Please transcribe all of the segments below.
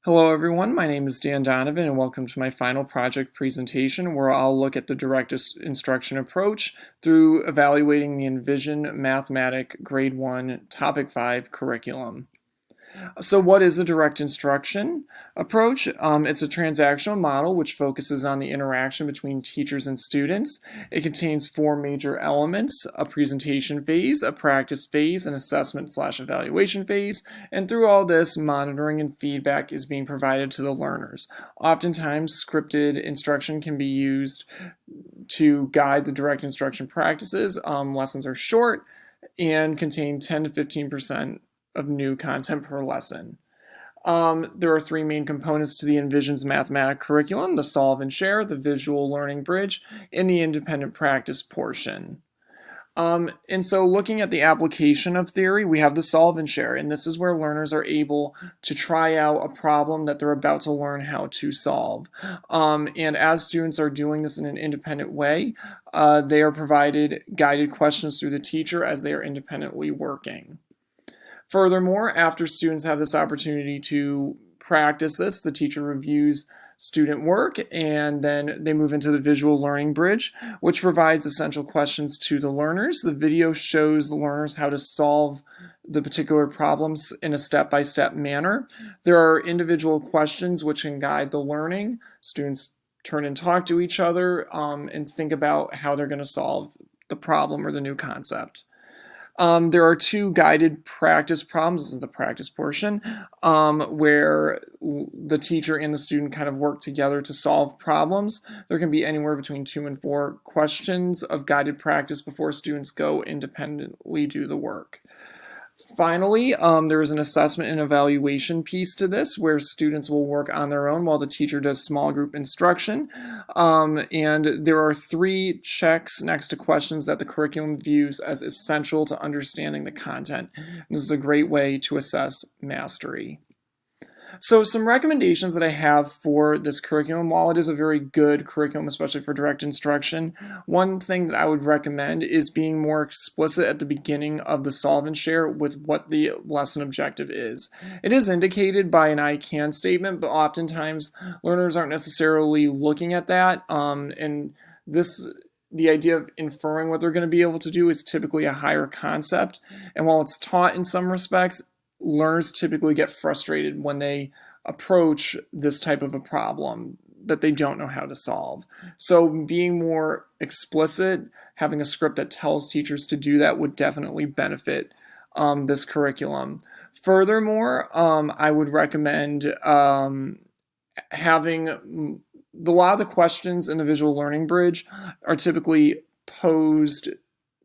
Hello everyone, my name is Dan Donovan and welcome to my final project presentation where I'll look at the direct instruction approach through evaluating the Envision Mathematic Grade 1 Topic 5 curriculum. So what is a direct instruction approach? It's a transactional model which focuses on the interaction between teachers and students. It contains four major elements: a presentation phase, a practice phase, an assessment/evaluation phase, and through all this, monitoring and feedback is being provided to the learners. Oftentimes, scripted instruction can be used to guide the direct instruction practices. Lessons are short and contain 10 to 15% of new content per lesson. There are three main components to the Envision's mathematics curriculum: the solve and share, the visual learning bridge, and the independent practice portion. And so looking at the application of theory, we have the solve and share, and this is where learners are able to try out a problem that they're about to learn how to solve. And as students are doing this in an independent way, they are provided guided questions through the teacher as they are independently working. Furthermore, after students have this opportunity to practice this, the teacher reviews student work and then they move into the visual learning bridge, which provides essential questions to the learners. The video shows the learners how to solve the particular problems in a step-by-step manner. There are individual questions which can guide the learning. Students turn and talk to each other and think about how they're going to solve the problem or the new concept. There are two guided practice problems. This is the practice portion, where the teacher and the student kind of work together to solve problems. There can be anywhere between 2 and 4 questions of guided practice before students go independently do the work. Finally, there is an assessment and evaluation piece to this where students will work on their own while the teacher does small group instruction. And there are 3 checks next to questions that the curriculum views as essential to understanding the content. This is a great way to assess mastery. So some recommendations that I have for this curriculum, while it is a very good curriculum, especially for direct instruction, one thing that I would recommend is being more explicit at the beginning of the solve and share with what the lesson objective is. It is indicated by an I can statement, but oftentimes learners aren't necessarily looking at that, and the idea of inferring what they're going to be able to do is typically a higher concept, and while it's taught in some respects, learners typically get frustrated when they approach this type of a problem that they don't know how to solve. So being more explicit, having a script that tells teachers to do that would definitely benefit this curriculum. Furthermore, I would recommend having a lot of the questions in the visual learning bridge are typically posed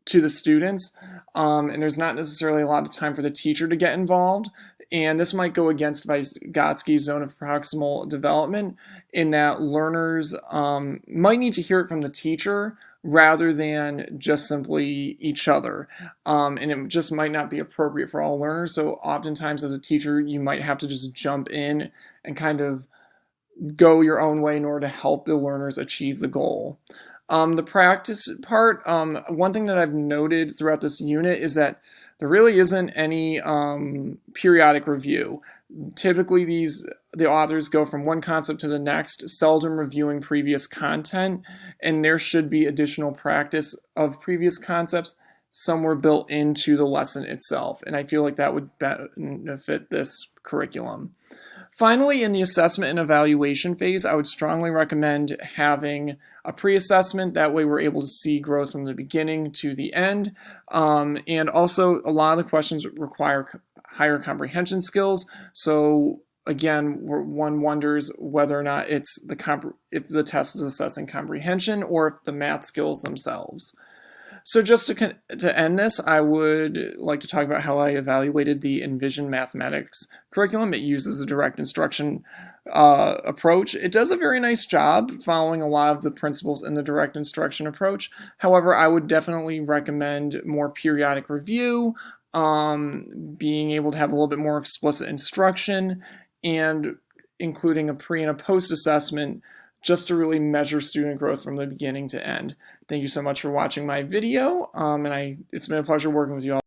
to the students, and there's not necessarily a lot of time for the teacher to get involved. And this might go against Vygotsky's zone of proximal development in that learners might need to hear it from the teacher rather than just simply each other. And it just might not be appropriate for all learners. So oftentimes as a teacher, you might have to just jump in and kind of go your own way in order to help the learners achieve the goal. The practice part, one thing that I've noted throughout this unit is that there really isn't any periodic review. Typically, the authors go from one concept to the next, seldom reviewing previous content, and there should be additional practice of previous concepts somewhere built into the lesson itself, and I feel like that would benefit this curriculum. Finally, in the assessment and evaluation phase, I would strongly recommend having a pre-assessment. That way we're able to see growth from the beginning to the end. And also, a lot of the questions require higher comprehension skills. So again, one wonders whether or not it's if the test is assessing comprehension or if the math skills themselves. So just to end this, I would like to talk about how I evaluated the Envision Mathematics curriculum. It uses a direct instruction approach. It does a very nice job following a lot of the principles in the direct instruction approach. However, I would definitely recommend more periodic review, being able to have a little bit more explicit instruction, and including a pre and a post assessment just to really measure student growth from the beginning to end. Thank you so much for watching my video, and it's been a pleasure working with you all.